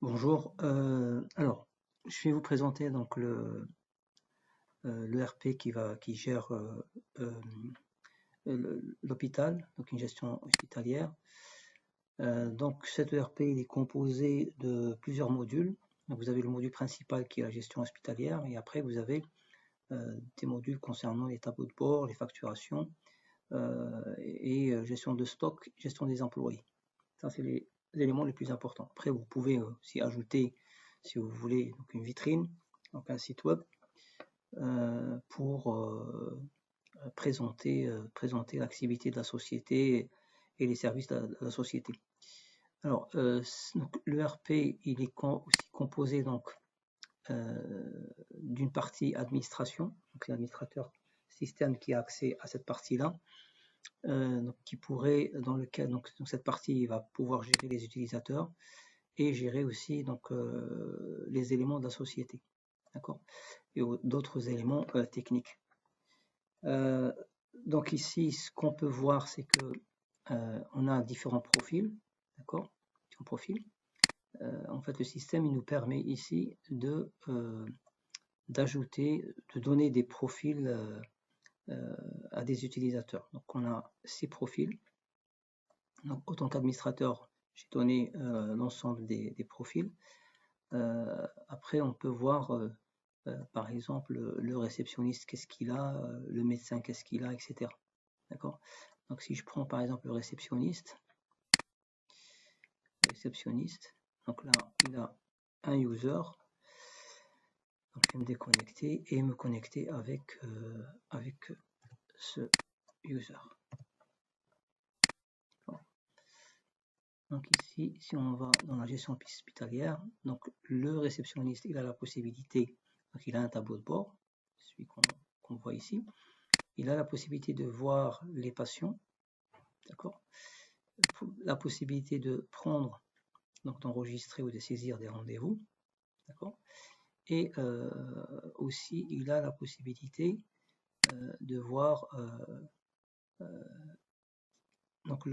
Bonjour, alors je vais vous présenter donc l'ERP qui gère l'hôpital, donc une gestion hospitalière. Donc cet ERP il est composé de plusieurs modules. Donc vous avez le module principal qui est la gestion hospitalière et après vous avez des modules concernant les tableaux de bord, les facturations et gestion de stock, gestion des employés. Ça c'est les éléments les plus importants. Après vous pouvez aussi ajouter, si vous voulez, donc une vitrine, donc un site web pour présenter l'activité de la société et les services de la société. Alors, l'ERP, il est aussi composé donc d'une partie administration, donc l'administrateur système qui a accès à cette partie-là, qui pourrait, dans lequel donc cette partie il va pouvoir gérer les utilisateurs et gérer aussi donc les éléments de la société, d'accord, et d'autres éléments techniques. Donc ici, ce qu'on peut voir, c'est que on a différents profils, d'accord, différents profils. En fait, le système il nous permet ici de d'ajouter, de donner des profils à des utilisateurs. Donc on a 6 profils. Donc autant qu'administrateur, j'ai donné l'ensemble des profils. Après, on peut voir par exemple le réceptionniste, qu'est-ce qu'il a, le médecin, qu'est-ce qu'il a, etc. D'accord. Donc si je prends par exemple le réceptionniste, donc là il a un user. Donc je vais me déconnecter et me connecter avec ce user. Donc ici, si on va dans la gestion hospitalière, donc le réceptionniste, il a la possibilité, donc il a un tableau de bord, celui qu'on voit ici. Il a la possibilité de voir les patients, d'accord, la possibilité de prendre, donc d'enregistrer ou de saisir des rendez-vous, d'accord, et aussi il a la possibilité de voir donc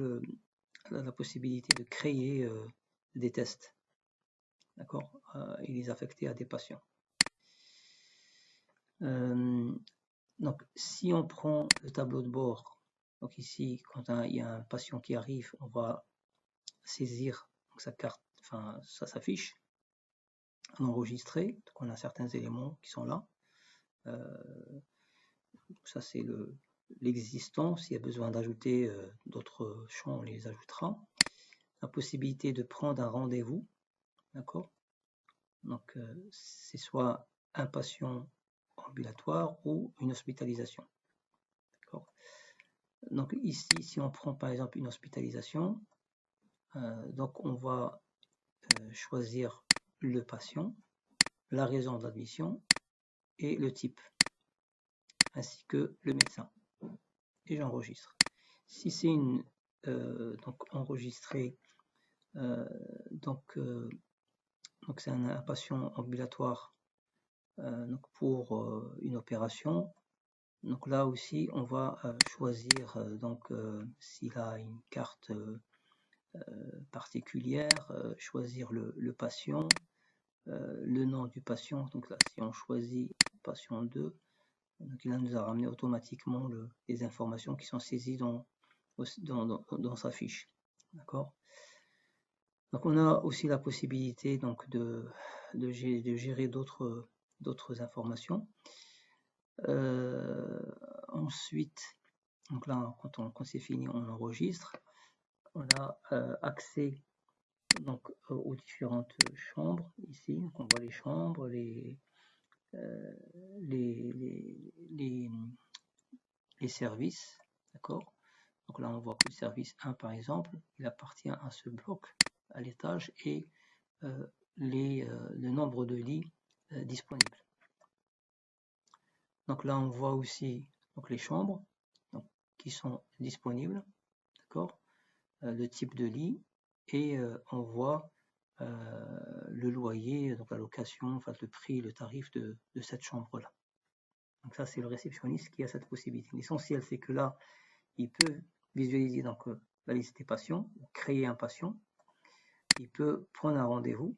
la possibilité de créer des tests, d'accord, et les affecter à des patients. Donc si on prend le tableau de bord, donc ici quand il y a un patient qui arrive, on va saisir donc sa carte, enfin ça s'affiche, enregistrer, donc on a certains éléments qui sont là. Ça c'est l'existant. S'il y a besoin d'ajouter d'autres champs, on les ajoutera. La possibilité de prendre un rendez-vous, d'accord. Donc c'est soit un patient ambulatoire ou une hospitalisation, d'accord. Donc ici, si on prend par exemple une hospitalisation, donc on va choisir le patient, la raison de l'admission et le type, ainsi que le médecin. Et j'enregistre. Si c'est une donc enregistré, donc c'est un patient ambulatoire donc pour une opération. Donc là aussi, on va choisir donc s'il a une carte particulière, choisir le patient, le nom du patient. Donc là, si on choisit patient 2, donc il nous a ramené automatiquement les informations qui sont saisies dans sa fiche. D'accord. Donc on a aussi la possibilité donc de gérer d'autres informations. Ensuite, donc là, quand c'est fini, on enregistre. On a accès donc aux différentes chambres ici. Donc on voit les chambres, les services, d'accord. Donc là, on voit que le service 1, par exemple, il appartient à ce bloc à l'étage et le nombre de lits disponibles. Donc là, on voit aussi donc, les chambres donc, qui sont disponibles, d'accord, le type de lit, et on voit le loyer, donc la location, enfin le prix, le tarif de cette chambre-là. Donc ça, c'est le réceptionniste qui a cette possibilité. L'essentiel, c'est que là, il peut visualiser donc la liste des patients, créer un patient, il peut prendre un rendez-vous,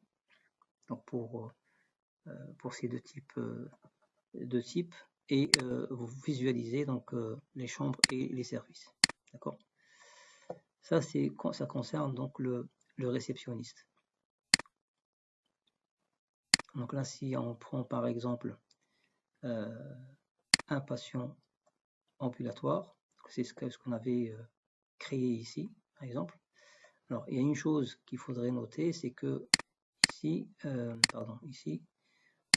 Donc pour ces deux types, et vous visualisez donc les chambres et les services. D'accord? Ça concerne donc le réceptionniste. Donc là, si on prend par exemple un patient ambulatoire, c'est ce qu'on avait créé ici, par exemple. Alors, il y a une chose qu'il faudrait noter, c'est que ici, ici,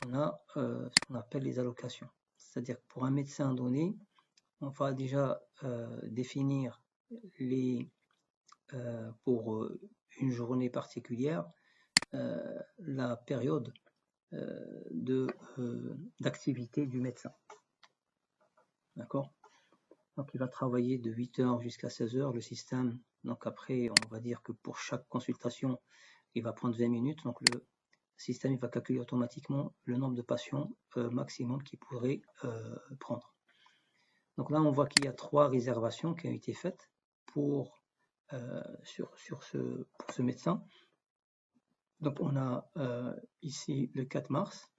on a ce qu'on appelle les allocations. C'est-à-dire que pour un médecin donné, on va déjà définir pour une journée particulière la période d'activité du médecin. D'accord? Donc il va travailler de 8h jusqu'à 16h le système. Donc après, on va dire que pour chaque consultation, il va prendre 20 minutes. Donc le système il va calculer automatiquement le nombre de patients maximum qu'il pourrait prendre. Donc là, on voit qu'il y a 3 réservations qui ont été faites pour ce médecin. Donc on a ici le 4 mars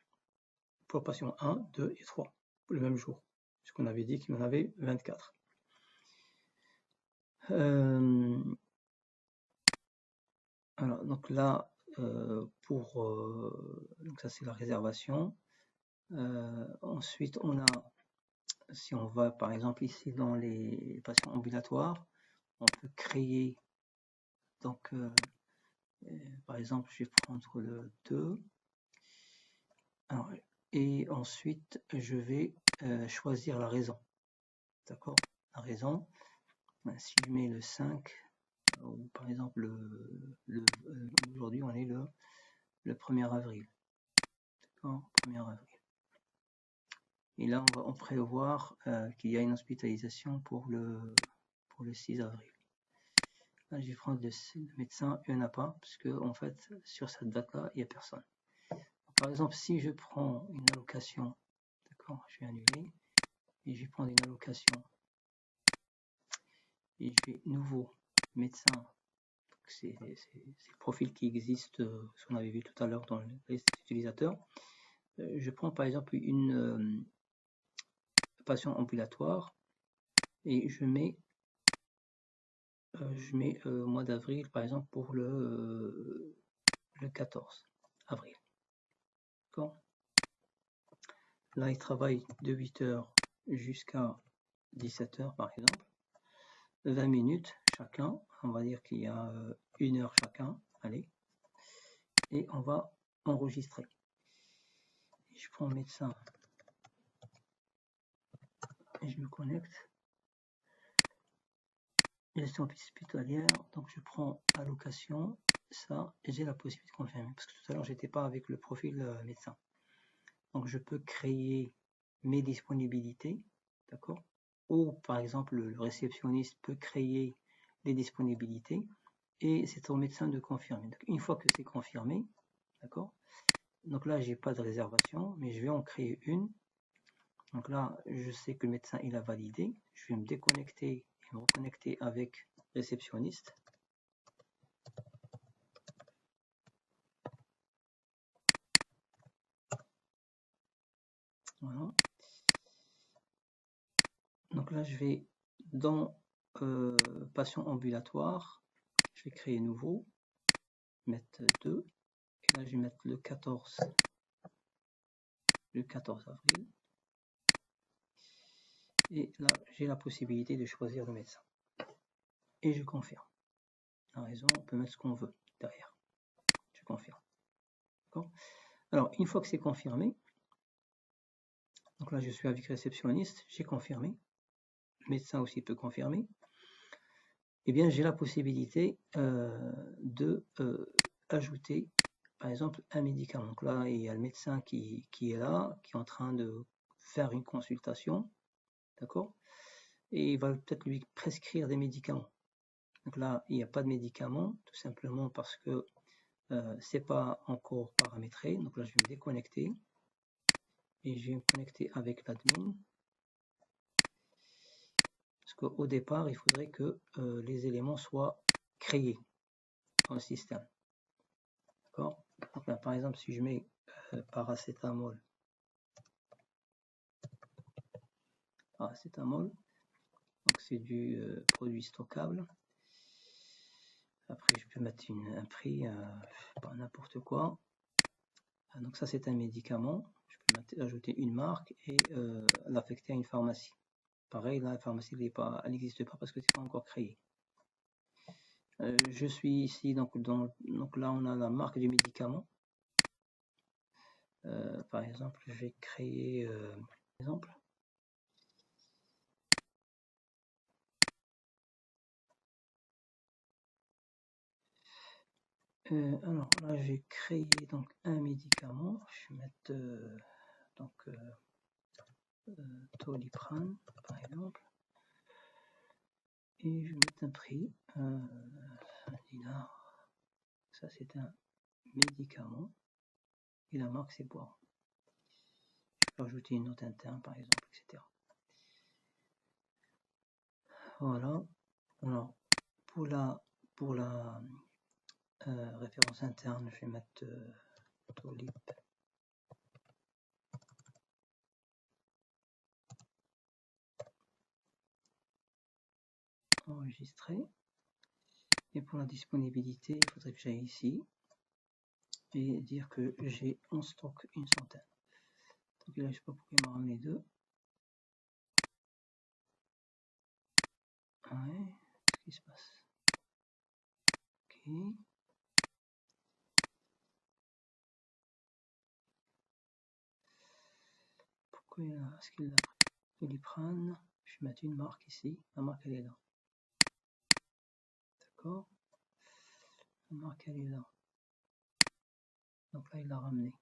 pour patient 1, 2 et 3 pour le même jour, puisqu'on avait dit qu'il y en avait 24. Alors, donc là, donc ça c'est la réservation. Ensuite, on a, si on va par exemple ici dans les patients ambulatoires, on peut créer, donc par exemple, je vais prendre le 2. Alors, et ensuite, je vais choisir la raison. D'accord? La raison, si je mets le 5, ou par exemple, aujourd'hui, on est le 1er avril. D'accord? 1er avril. Et là, on prévoir qu'il y a une hospitalisation pour le 6 avril. Là, je vais prendre le médecin, il n'y en a pas, parce que en fait, sur cette date-là, il n'y a personne. Par exemple, si je prends une allocation, d'accord, je vais annuler, et je vais prendre une allocation, et je vais nouveau médecin, c'est le profil qui existe, ce qu'on avait vu tout à l'heure dans le liste utilisateur. Je prends par exemple une patient ambulatoire, et je mets mois d'avril, par exemple, pour le 14 avril. D'accord? Là, il travaille de 8h jusqu'à 17h, par exemple. 20 minutes chacun. On va dire qu'il y a 1 heure chacun. Allez. Et on va enregistrer. Je prends médecin. Et je me connecte. Gestion hospitalière. Donc, je prends allocation. Ça, et j'ai la possibilité de confirmer. Parce que tout à l'heure, j'étais pas avec le profil médecin. Donc, je peux créer mes disponibilités, d'accord? Ou, par exemple, le réceptionniste peut créer les disponibilités et c'est au médecin de confirmer. Donc, une fois que c'est confirmé, d'accord? Donc là, j'ai pas de réservation, mais je vais en créer une. Donc là, je sais que le médecin, il a validé. Je vais me déconnecter et me reconnecter avec réceptionniste. Voilà. Donc là, je vais dans patient ambulatoire, je vais créer nouveau, mettre 2, et là je vais mettre le 14 avril, et là j'ai la possibilité de choisir le médecin, et je confirme. La raison, on peut mettre ce qu'on veut derrière, je confirme. Alors, une fois que c'est confirmé, donc là je suis avec réceptionniste, j'ai confirmé, le médecin aussi peut confirmer, et bien j'ai la possibilité de ajouter par exemple un médicament. Donc là il y a le médecin qui est là, qui est en train de faire une consultation, d'accord, et il va peut-être lui prescrire des médicaments. Donc là il n'y a pas de médicaments, tout simplement parce que c'est pas encore paramétré. Donc là je vais me déconnecter et je vais me connecter avec l'admin. Parce qu'au départ, il faudrait que les éléments soient créés dans le système. D'accord? Donc, par exemple, si je mets paracétamol, donc c'est du produit stockable. Après, je peux mettre un prix, pas n'importe quoi. Donc ça, c'est un médicament. Je peux ajouter une marque et l'affecter à une pharmacie. Pareil, là, la pharmacie, elle n'existe pas parce que c'est pas encore créé. Je suis ici, donc là, on a la marque du médicament. Par exemple, je vais créer, exemple. Alors là, j'ai créé donc un médicament. Je vais mettre Doliprane, par exemple, et je vais mettre un prix, 1 dinar. Ça, c'est un médicament et la marque, c'est Boiron. Je peux ajouter une note interne, par exemple, etc. Voilà. Alors, pour la référence interne, je vais mettre Dolip. Enregistrer. Et pour la disponibilité, il faudrait que j'aille ici et dire que j'ai en stock une centaine. Donc là, je ne sais pas pourquoi il m'a ramené 2. Ouais, qu'est-ce qui se passe? Ok. Pourquoi est-ce qu'il l'a pris? Doliprane, je vais mettre une marque ici. La marque, elle est là. D'accord? La marque, elle est là. Donc là, il l'a ramené.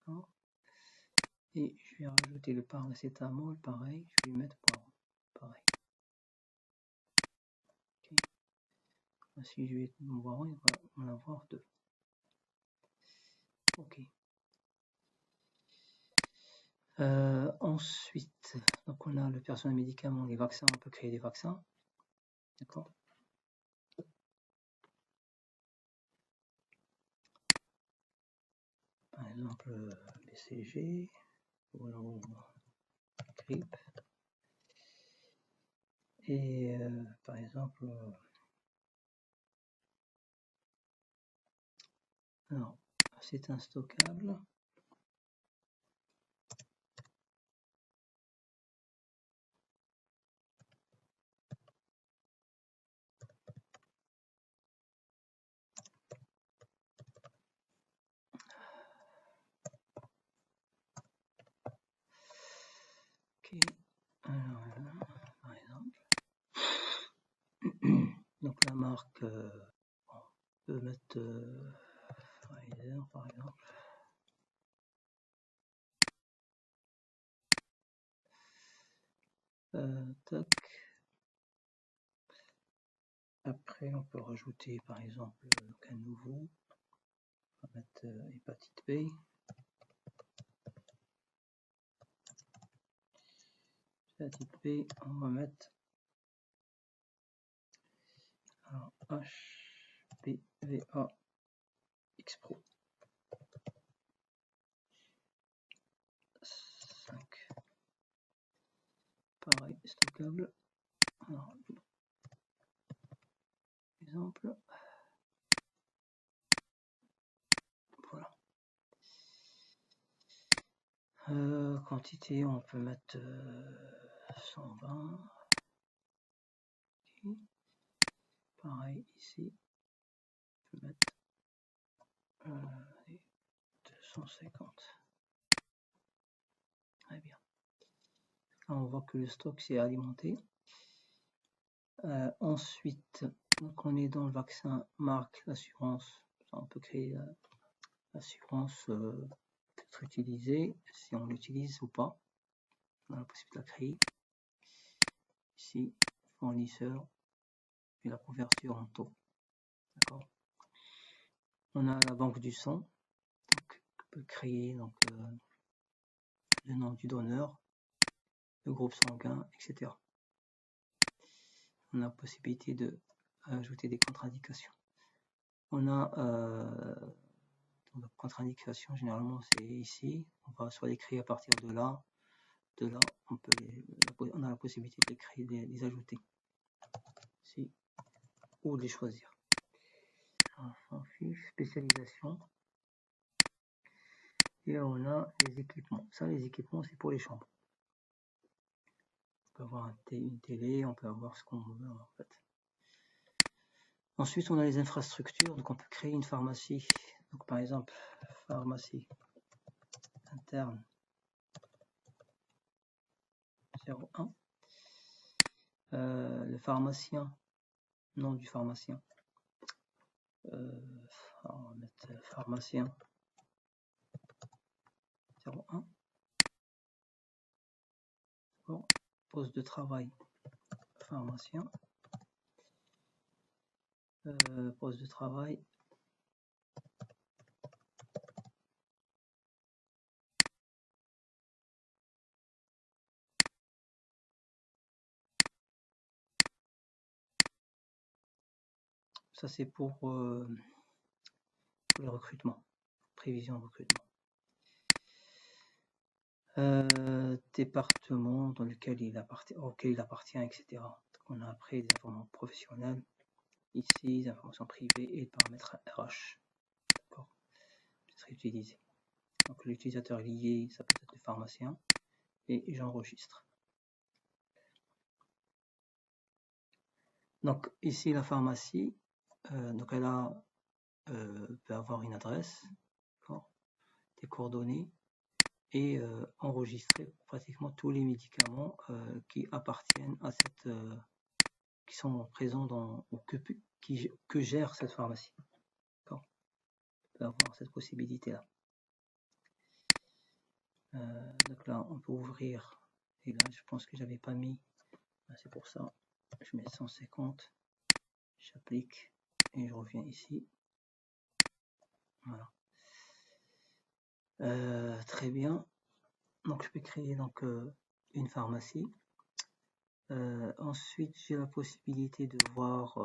D'accord? Et je vais rajouter le paracétamol, pareil. Je vais lui mettre Boiron. Pareil. Ok. Si je vais mon Boiron, il va en avoir 2. Ok. Ensuite, donc on a le personnel médicament, les vaccins, on peut créer des vaccins. D'accord? Par exemple, BCG, ou grippe. Et par exemple, alors, c'est un stockable. Ok, alors là, par exemple, donc la marque, on peut mettre Pfizer par exemple. Tac. Après, on peut rajouter par exemple un nouveau. On va mettre hépatite B. Hépatite B, on va mettre alors, HPVA X-Pro 5. Pareil, stockable. Alors, exemple. Voilà. Quantité, on peut mettre 120. Okay. Pareil ici, on peut mettre 250. Très bien. Là, on voit que le stock s'est alimenté. Ensuite, donc on est dans le vaccin marque, l'assurance. On peut créer l'assurance peut-être utilisée, si on l'utilise ou pas. On a la possibilité de la créer. Ici, fournisseur et la couverture en taux. D'accord. On a la banque du sang, donc on peut créer donc, le nom du donneur, le groupe sanguin, etc. On a la possibilité de ajouter des contre-indications. On a Donc, contre-indication, généralement, c'est ici. On va soit les créer à partir de là, on a la possibilité de les créer, de les ajouter ici, ou de les choisir. Enfin, fiche, spécialisation. Et on a les équipements. Ça, les équipements, c'est pour les chambres. On peut avoir une télé, on peut avoir ce qu'on veut en fait. Ensuite, on a les infrastructures. Donc, on peut créer une pharmacie. Donc, par exemple, pharmacie interne 01. Le pharmacien, nom du pharmacien. On va mettre pharmacien 01. Bon, poste de travail, pharmacien. Poste de travail. Ça, c'est pour le recrutement, prévision de recrutement. Département dans lequel auquel il appartient, etc. Donc, on a après des informations professionnelles, ici, les informations privées et le paramètre RH. D'accord, qui serait utilisé. Donc, l'utilisateur lié, ça peut être le pharmacien, et j'enregistre. Donc, ici, la pharmacie, donc elle peut avoir une adresse, des coordonnées, et enregistrer pratiquement tous les médicaments qui appartiennent à cette, qui sont présents dans, ou que gère cette pharmacie. On peut avoir cette possibilité-là. Donc là, on peut ouvrir, et là, je pense que j'avais pas mis, c'est pour ça, je mets 150, j'applique, et je reviens ici. Voilà. Très bien. Donc, je peux créer donc une pharmacie. Ensuite, j'ai la possibilité de voir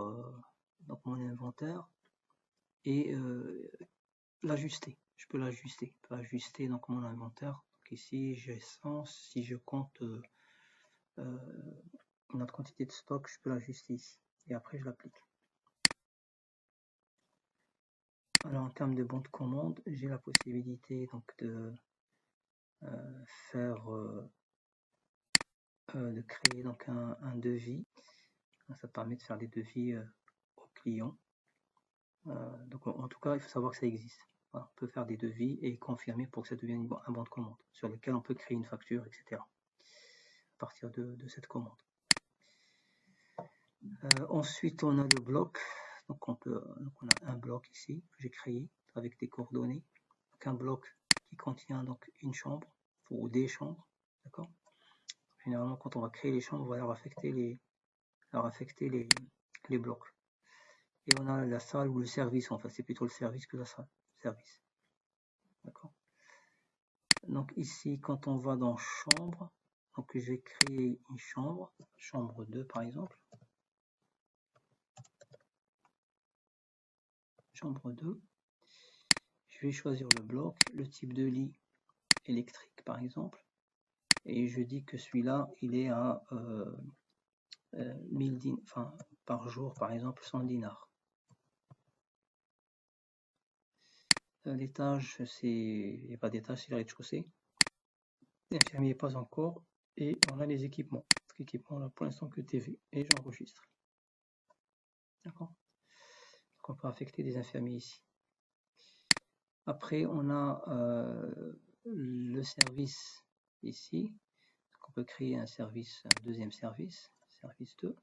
donc mon inventaire et l'ajuster. Je peux l'ajuster. Je peux ajuster donc mon inventaire. Donc ici, j'ai 100. Si je compte notre quantité de stock, je peux l'ajuster ici. Et après, je l'applique. Alors, en termes de bon de commande, j'ai la possibilité donc de faire de créer donc un devis. Ça permet de faire des devis aux clients. Donc en tout cas, il faut savoir que ça existe. Voilà, on peut faire des devis et confirmer pour que ça devienne un bon de commande sur lequel on peut créer une facture, etc. à partir de cette commande. Ensuite, on a le bloc. Donc on a un bloc ici que j'ai créé avec des coordonnées. Donc un bloc qui contient donc une chambre ou des chambres. D'accord. Généralement, quand on va créer les chambres, on va leur affecter les blocs. Et on a la salle ou le service, enfin c'est plutôt le service que la salle. Service. D'accord. Donc ici, quand on va dans chambre, donc je vais créer une chambre, chambre 2 par exemple. Chambre 2. Je vais choisir le bloc, le type de lit électrique par exemple. Et je dis que celui-là, il est à 1000 dinars, enfin par jour par exemple 100 dinars. L'étage, il n'y a pas d'étage, c'est le rez-de-chaussée. L'infirmier pas encore. Et on a les équipements. L'équipement là pour l'instant que TV. Et j'enregistre. D'accord. Donc on peut affecter des infirmiers ici. Après, on a le service ici. Donc on peut créer un service, un deuxième service, service 2.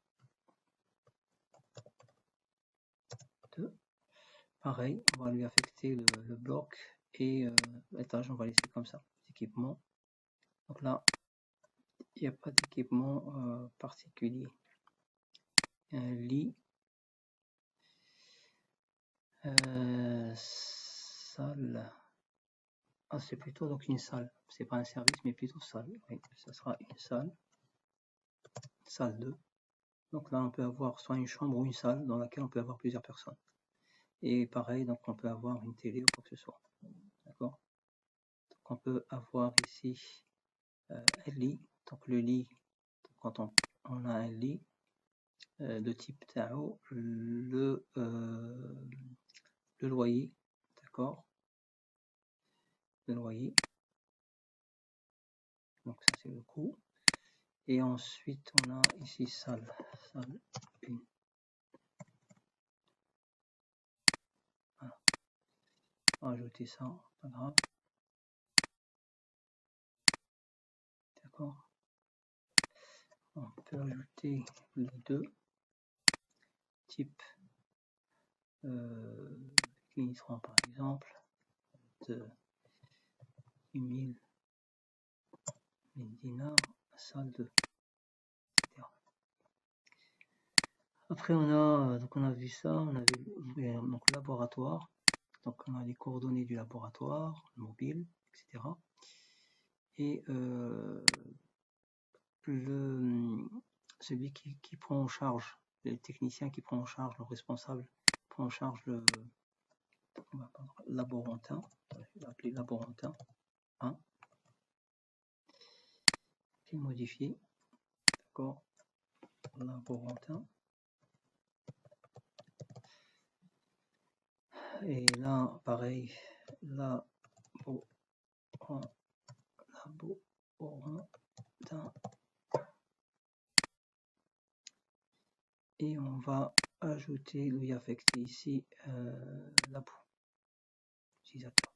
Pareil, on va lui affecter le bloc et l'étage, on va laisser comme ça. Équipement. Donc là, il n'y a pas d'équipement particulier. Un lit. Salle. Ah, c'est plutôt donc une salle. C'est pas un service, mais plutôt salle. Oui, ça sera une salle. Salle 2. Donc là, on peut avoir soit une chambre ou une salle dans laquelle on peut avoir plusieurs personnes. Et pareil, donc on peut avoir une télé ou quoi que ce soit. on peut avoir ici un lit. Donc le lit, quand on a un lit de type Tao, le loyer, d'accord, le loyer, donc ça c'est le coût. Et ensuite on a ici salle 1. Voilà. On va ajouter ça, pas grave. D'accord. On peut ajouter les deux types qui seront par exemple de 10 000 dinars, salle 2, etc. Après on a vu ça, on a vu donc laboratoire, donc on a les coordonnées du laboratoire, mobile, etc. Et celui qui prend en charge, le technicien qui prend en charge, le responsable prend en charge le laborantin, je vais l'appeler laborantin 1, qui est modifié, d'accord, laborantin. Et là, pareil, laborantin. Et on va ajouter, lui affecter ici labo, utilisateur.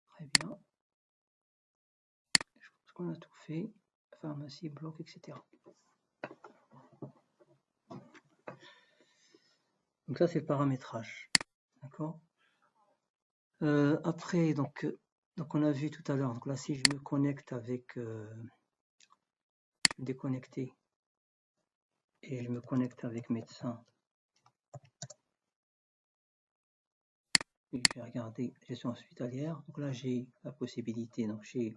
Très bien. Je pense qu'on a tout fait. Pharmacie, bloc, etc. Donc ça c'est le paramétrage. D'accord. Après, donc on a vu tout à l'heure, donc là si je me connecte avec, je vais me déconnecter et je me connecte avec médecin. Et je vais regarder gestion hospitalière. Donc là j'ai la possibilité, donc j'ai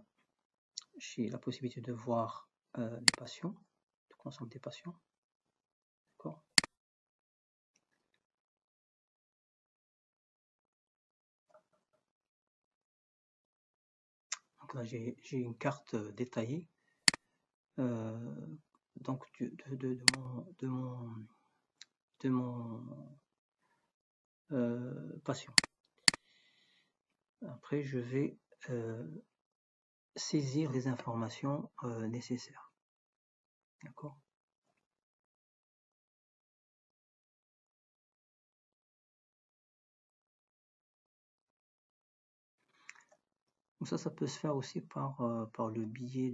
la possibilité de voir les patients, tout l'ensemble des patients. D'accord. Donc là j'ai une carte détaillée donc de mon patient. Après je vais saisir les informations nécessaires. D'accord. Donc ça peut se faire aussi par le biais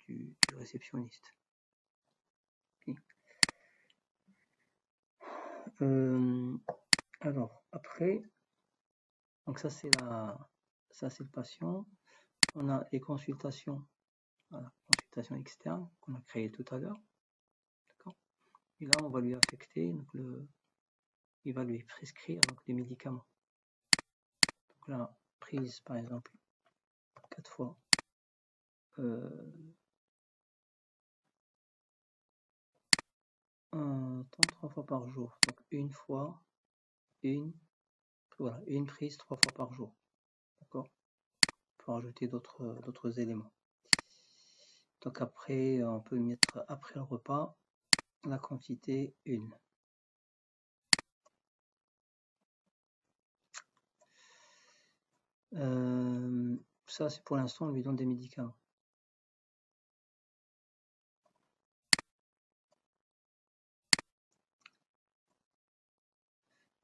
du réceptionniste. Okay. Alors après, donc ça c'est le patient. On a les consultations, voilà, consultation externe qu'on a créé tout à l'heure. D'accord. Et là on va lui affecter, donc il va lui prescrire donc des médicaments. Donc là, prise par exemple 4 fois 3 fois par jour, donc une prise 3 fois par jour, d'accord, pour ajouter d'autres éléments. Donc après on peut mettre après le repas la quantité 1. Ça c'est pour l'instant on lui donne des médicaments.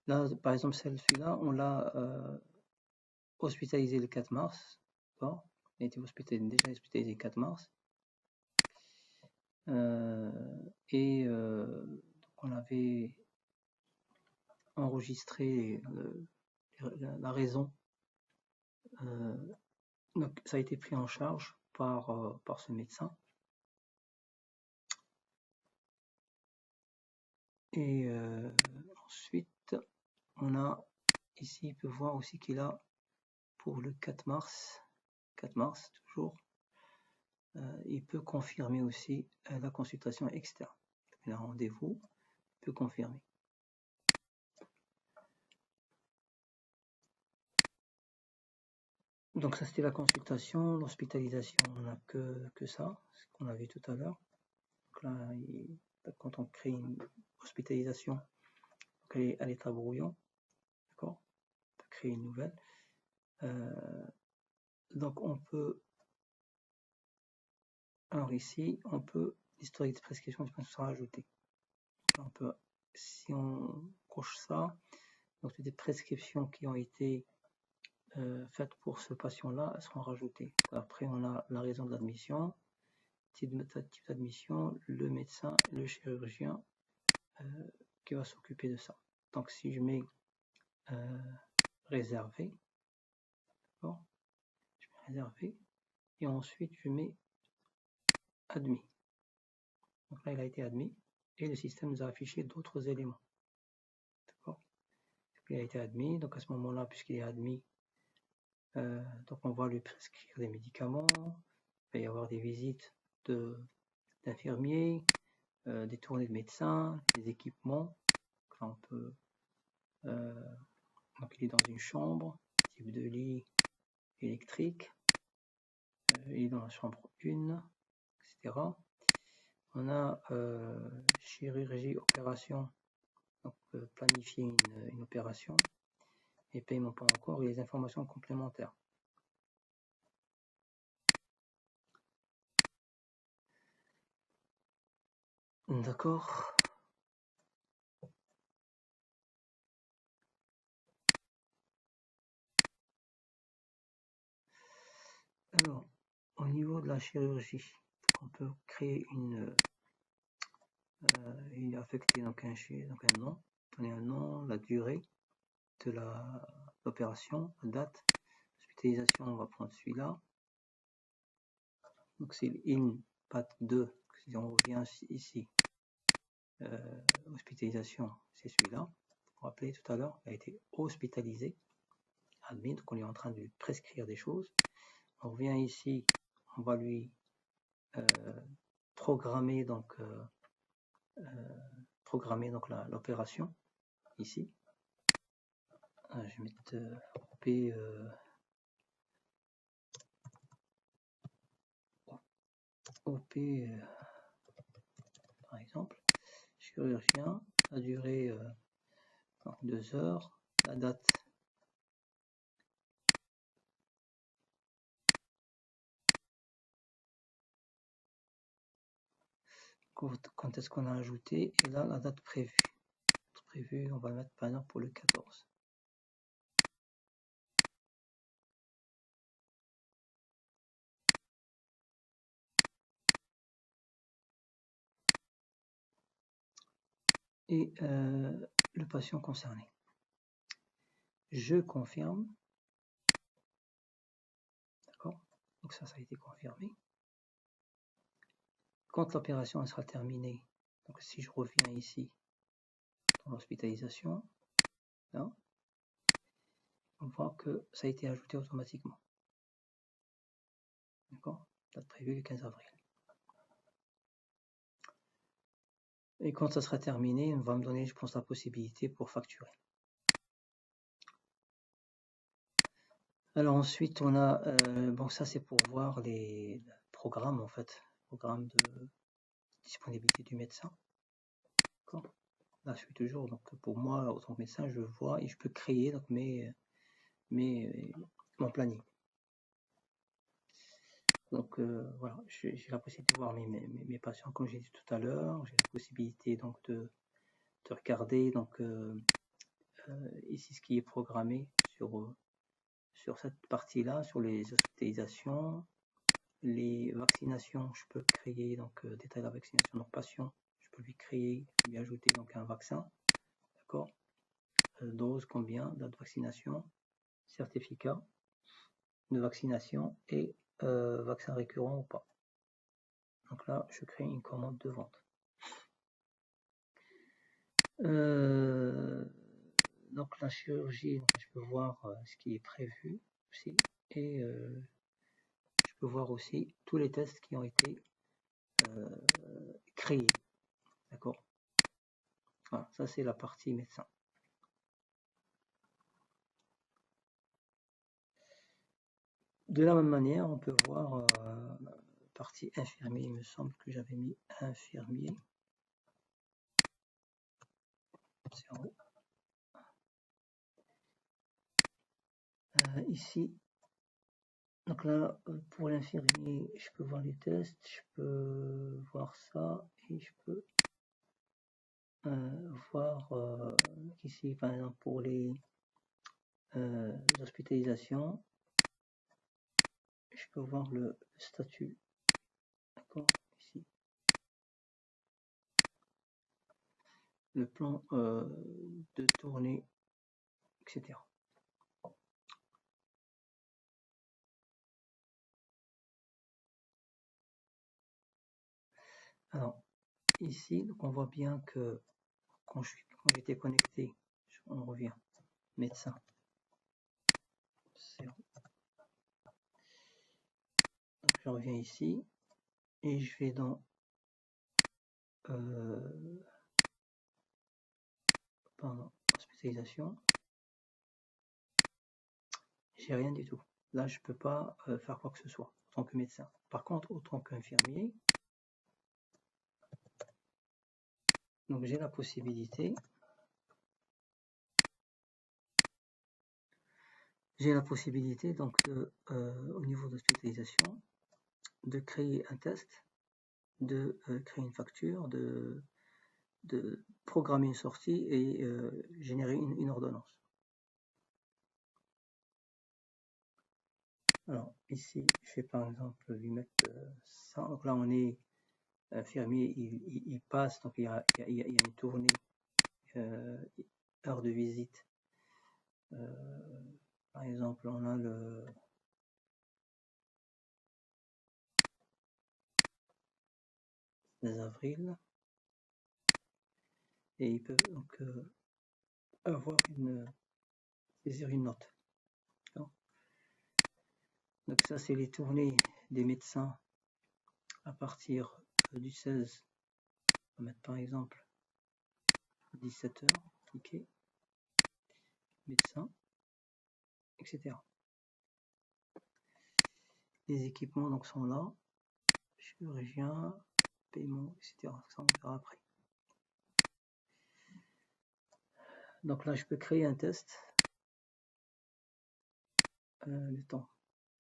Là par exemple celui-là on l'a hospitalisé le 4 mars, d'accord, il a été déjà hospitalisé le 4 mars. Et donc on avait enregistré la raison. Donc ça a été pris en charge par ce médecin. Et ensuite, on a ici, il peut voir aussi qu'il a pour le 4 mars toujours, il peut confirmer aussi la consultation externe. Il a rendez-vous, il peut confirmer. Donc ça c'était la consultation, l'hospitalisation, on n'a que ça, ce qu'on a vu tout à l'heure. Donc là, quand on crée une hospitalisation, donc elle est à l'état brouillon, d'accord, on peut créer une nouvelle. Donc on peut, alors ici, on peut, l'historique de prescription sera ajouté. On peut, si on coche ça, donc toutes les prescriptions qui ont été faites pour ce patient-là seront rajoutées. Après, on a la raison de l'admission, type d'admission, le médecin, le chirurgien qui va s'occuper de ça. Donc si je mets réservé, d'accord, je mets réservé, et ensuite je mets admis. Donc là, il a été admis, et le système nous a affiché d'autres éléments. D'accord. Il a été admis, donc à ce moment-là, puisqu'il est admis, donc on va lui prescrire des médicaments, il va y avoir des visites d'infirmiers, des tournées de médecins, des équipements. Là, on peut, donc il est dans une chambre, type de lit électrique, il est dans la chambre 1, etc. On a chirurgie, opération, donc planifier une opération, et paiement pas encore, et les informations complémentaires. D'accord. Alors, au niveau de la chirurgie, on peut créer une affecter donc un nom, donner un nom, la durée de l'opération, la date, l'hospitalisation, on va prendre celui-là. Donc c'est INPAT 2, si on revient ici, hospitalisation, c'est celui-là. Vous vous rappelez tout à l'heure, il a été hospitalisé, admis, donc on est en train de lui prescrire des choses. On revient ici, on va lui programmer donc l'opération ici. Je vais mettre OP par exemple, chirurgien, la durée 2 heures, la date quand est-ce qu'on a ajouté, et là la date prévue. On va mettre par exemple pour le 14. Et le patient concerné. Je confirme. D'accord. Donc ça a été confirmé. Quand l'opération sera terminée, donc si je reviens ici dans l'hospitalisation, là, on voit que ça a été ajouté automatiquement. D'accord. Date prévue le 15 avril. Et quand ça sera terminé, on va me donner, je pense, la possibilité pour facturer. Alors ensuite, on a, bon, ça c'est pour voir les programmes en fait, programme de disponibilité du médecin. D'accord. Là, je suis toujours, donc pour moi, en tant que médecin, je vois et je peux créer donc mon planning. Donc voilà, j'ai la possibilité de voir mes patients, comme j'ai dit tout à l'heure. J'ai la possibilité donc de regarder donc ici ce qui est programmé sur cette partie-là, sur les hospitalisations, les vaccinations. Je peux créer donc détail de la vaccination. Donc patient, je peux lui créer, lui ajouter donc un vaccin, d'accord. Dose, combien, date de vaccination, certificat de vaccination et vaccin récurrent ou pas. Donc là, je crée une commande de vente. Donc la chirurgie, donc, je peux voir ce qui est prévu aussi, et je peux voir aussi tous les tests qui ont été créés. D'accord. Voilà, ça c'est la partie médecin. De la même manière, on peut voir partie infirmier. Il me semble que j'avais mis infirmier. 0. Ici, donc là, pour l'infirmier, je peux voir les tests, je peux voir ça, et je peux voir ici, par exemple, pour les hospitalisations, je peux voir le statut, d'accord, ici, le plan de tournée, etc. Alors, ici, donc on voit bien que quand j'étais connecté, on revient, médecin, 0. Donc je reviens ici, et je vais dans hospitalisation. J'ai rien du tout. Là, je peux pas faire quoi que ce soit en tant que médecin. Par contre, en tant qu'infirmier, donc j'ai la possibilité donc de, au niveau d'hospitalisation, de créer un test, de créer une facture, de programmer une sortie et générer une ordonnance. Alors ici, je vais par exemple lui mettre ça. Donc là, on est infirmier, il passe, donc il y a une tournée, heure de visite. Par exemple, on a le avril, et il peut donc avoir saisir une note. Donc ça, c'est les tournées des médecins à partir du 16. On va mettre par exemple 17h, cliquer, médecin, etc. Les équipements donc sont là, chirurgien, paiement, etc. Ça, on verra après. Donc là, je peux créer un test. Le temps,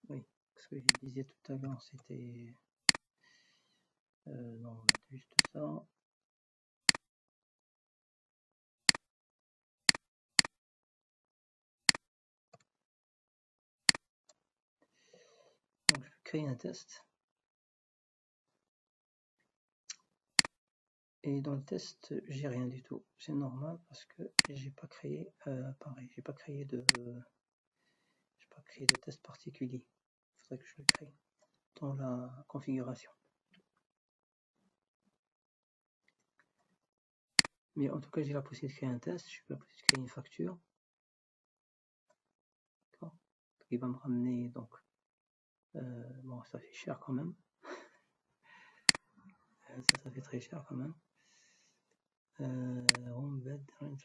oui, ce que je disais tout à l'heure, c'était... non, on va mettre juste ça. Donc, je vais créer un test. Et dans le test, j'ai rien du tout. C'est normal parce que j'ai pas créé, pareil, j'ai pas créé de test particulier. Il faudrait que je le crée dans la configuration. Mais en tout cas, j'ai la possibilité de créer un test. J'ai la possibilité de créer une facture. D'accord. Il va me ramener donc. Bon, ça fait cher quand même. Ça fait très cher quand même.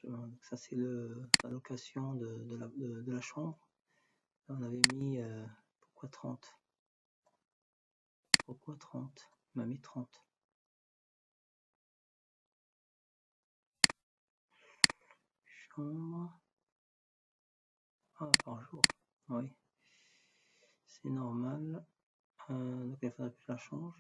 Donc ça c'est la location de la chambre. Là, on avait mis pourquoi 30? Pourquoi 30? Il m'a mis 30. Chambre. Ah, par jour. Oui. C'est normal. Donc il faudrait que je la change.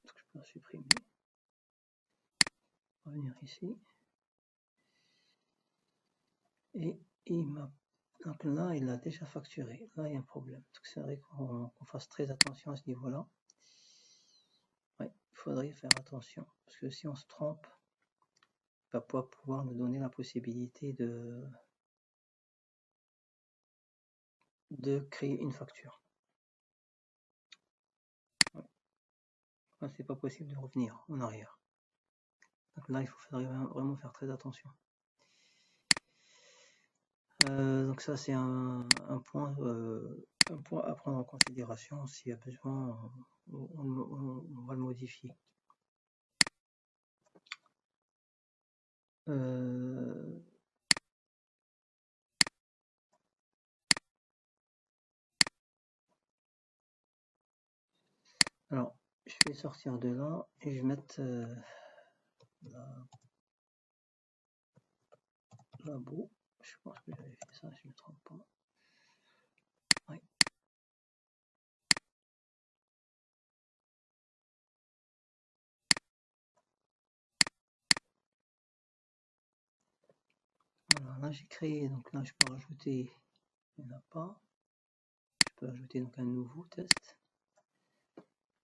Je peux la supprimer. Revenir ici. Et il m'a. Donc là, il a déjà facturé. Là, il y a un problème. Donc c'est vrai qu'on fasse très attention à ce niveau-là. Ouais, il faudrait faire attention. Parce que si on se trompe, il va pas pouvoir nous donner la possibilité de créer une facture. Ouais. c'est pas possible de revenir en arrière. Donc là, il faudrait vraiment faire très attention. Donc ça, c'est un point à prendre en considération. S'il y a besoin, on va le modifier. Alors, je vais sortir de là et je vais mettre labo. Je pense que j'avais fait ça, je ne me trompe pas. Oui. Voilà, là j'ai créé, donc là je peux rajouter, il n'y en a pas. Je peux ajouter donc un nouveau test.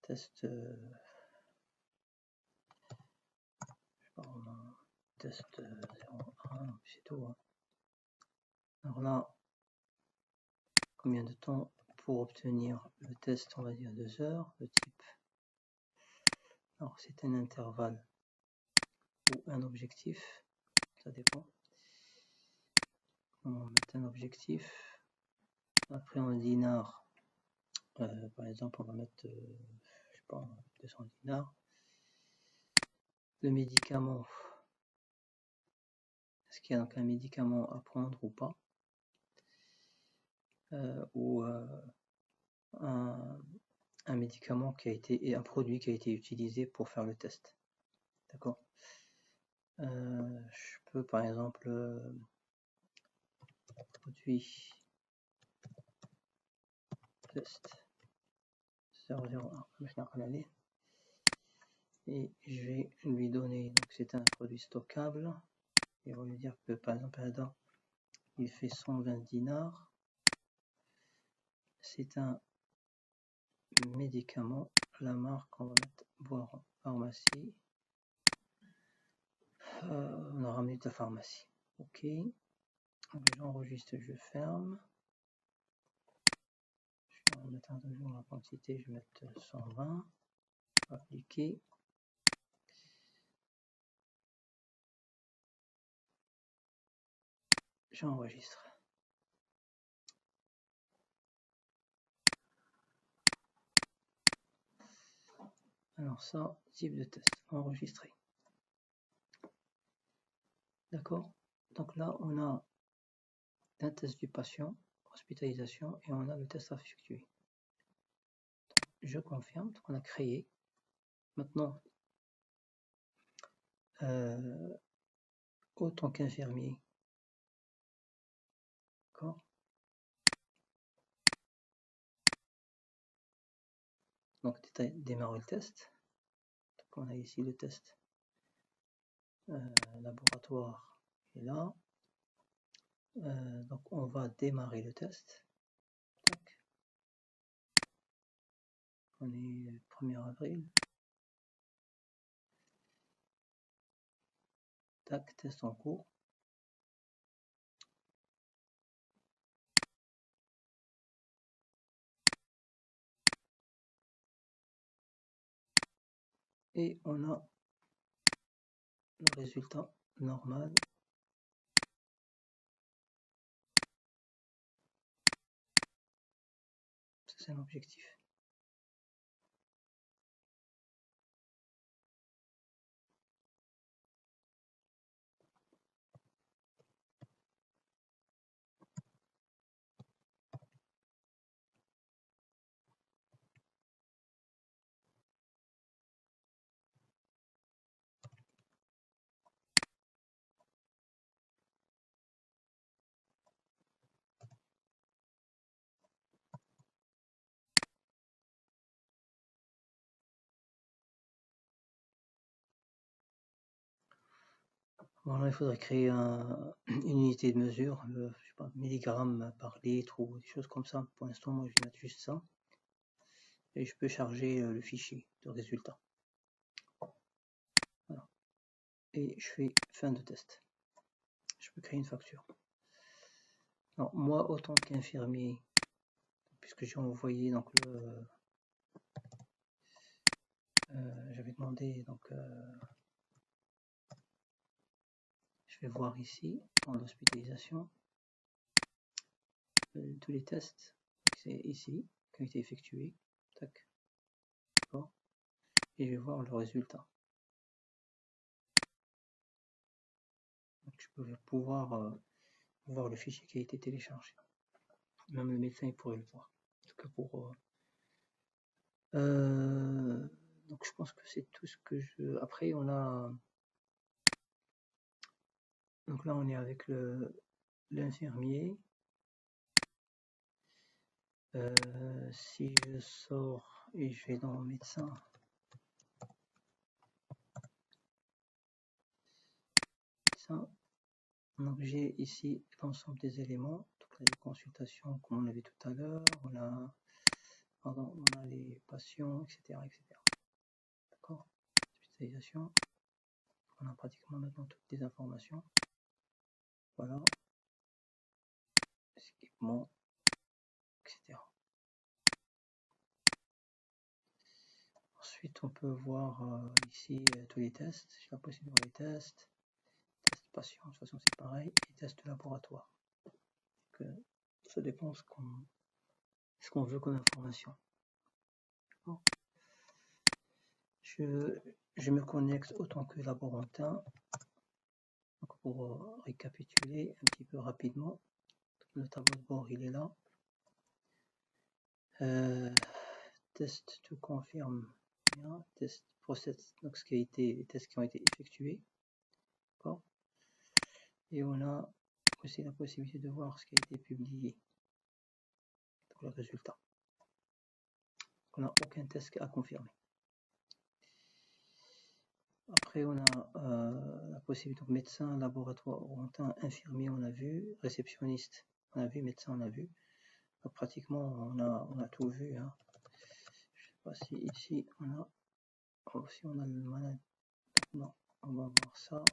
Test, je sais pas, test 01, c'est tout. Hein. Alors là, combien de temps pour obtenir le test, on va dire 2 heures, le type. Alors c'est un intervalle ou un objectif, ça dépend. On va mettre un objectif. Après en dinars, par exemple, on va mettre, je sais pas, 200 dinars. Le médicament, est-ce qu'il y a donc un médicament à prendre ou pas, ou un médicament qui a été, et un produit qui a été utilisé pour faire le test. D'accord. Je peux par exemple produit test 001, je vais aller et je vais lui donner, donc c'est un produit stockable, et on va lui dire que par exemple là-dedans il fait 120 dinars, c'est un médicament, la marque on va mettre Boiron pharmacie, on a ramené de la pharmacie, ok, j'enregistre, je ferme, je vais remettre un jour la quantité, je vais mettre 120, appliquer, j'enregistre. Alors ça, type de test, enregistré. D'accord. Donc là, on a un test du patient, hospitalisation, et on a le test à effectuer. Donc, je confirme, donc on a créé. Maintenant, autant qu'infirmier, d'accord. Donc démarrer le test. Donc on a ici le test laboratoire est là. Donc on va démarrer le test. Tac. On est 1er avril. Tac, test en cours. Et on a le résultat normal. C'est un objectif. Voilà, il faudrait créer une unité de mesure, je sais pas, milligrammes par litre ou des choses comme ça. Pour l'instant, moi, je vais mettre juste ça. Et je peux charger le fichier de résultat. Voilà. Et je fais fin de test. Je peux créer une facture. Alors, moi, autant qu'infirmier, puisque j'ai envoyé donc demander, donc je vais voir ici dans l'hospitalisation tous les tests. C'est ici qui ont été effectués. Tac. D'accord. Et je vais voir le résultat. Donc, je peux pouvoir voir le fichier qui a été téléchargé. Même le médecin il pourrait le voir. En tout cas pour donc je pense que c'est tout ce que je. Après on a. Donc là on est avec l'infirmier. Si je sors et je vais dans médecin. Donc j'ai ici l'ensemble des éléments, donc les consultations comme on l'a vu tout à l'heure, on a les patients, etc. D'accord. Hospitalisation. On a pratiquement maintenant toutes les informations. Voilà. Équipement, etc. Ensuite, on peut voir ici tous les tests. J'ai la possibilité de voir les tests. Tests patients, de toute façon c'est pareil. Et tests laboratoire. Donc, ça dépend ce qu'on veut comme information. Bon. Je me connecte autant que laborantin. Donc pour récapituler un petit peu rapidement, le tableau de bord il est là. Test to confirm, bien. Test process, donc ce qui a été, les tests qui ont été effectués. D'accord. Et on a aussi la possibilité de voir ce qui a été publié. Donc le résultat. On n'a aucun test à confirmer. Après, on a la possibilité, donc médecin, laboratoire, infirmier, on a vu, réceptionniste, on a vu, médecin, on a vu. Donc, pratiquement, on a tout vu. Hein. Je sais pas si ici, on a aussi on a le manager. Non, on va voir ça.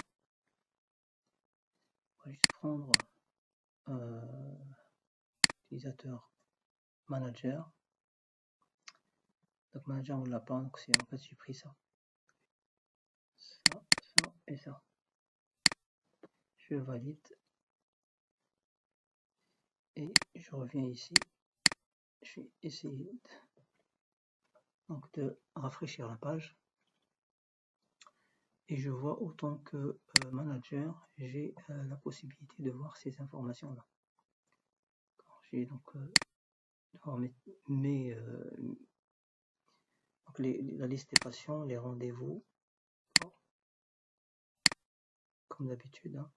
On va juste prendre utilisateur manager. Donc manager, on l'a pas, donc c'est en fait j'ai pris ça. Ça et ça. Je valide. Et je reviens ici. Je vais essayer donc de rafraîchir la page. Et je vois autant que manager, j'ai la possibilité de voir ces informations-là. J'ai donc donc la liste des patients, les rendez-vous, comme d'habitude. Hein.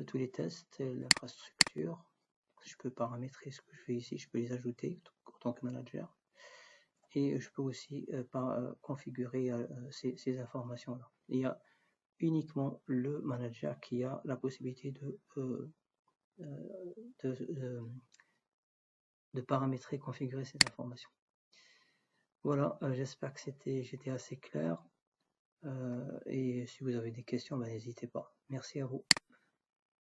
Tous les tests, l'infrastructure. Je peux paramétrer ce que je fais ici, je peux les ajouter en tant que manager. Et je peux aussi configurer ces informations-là. Il y a uniquement le manager qui a la possibilité de paramétrer, configurer ces informations. Voilà, j'espère que j'étais assez clair. Et si vous avez des questions, n'hésitez pas. Merci à vous.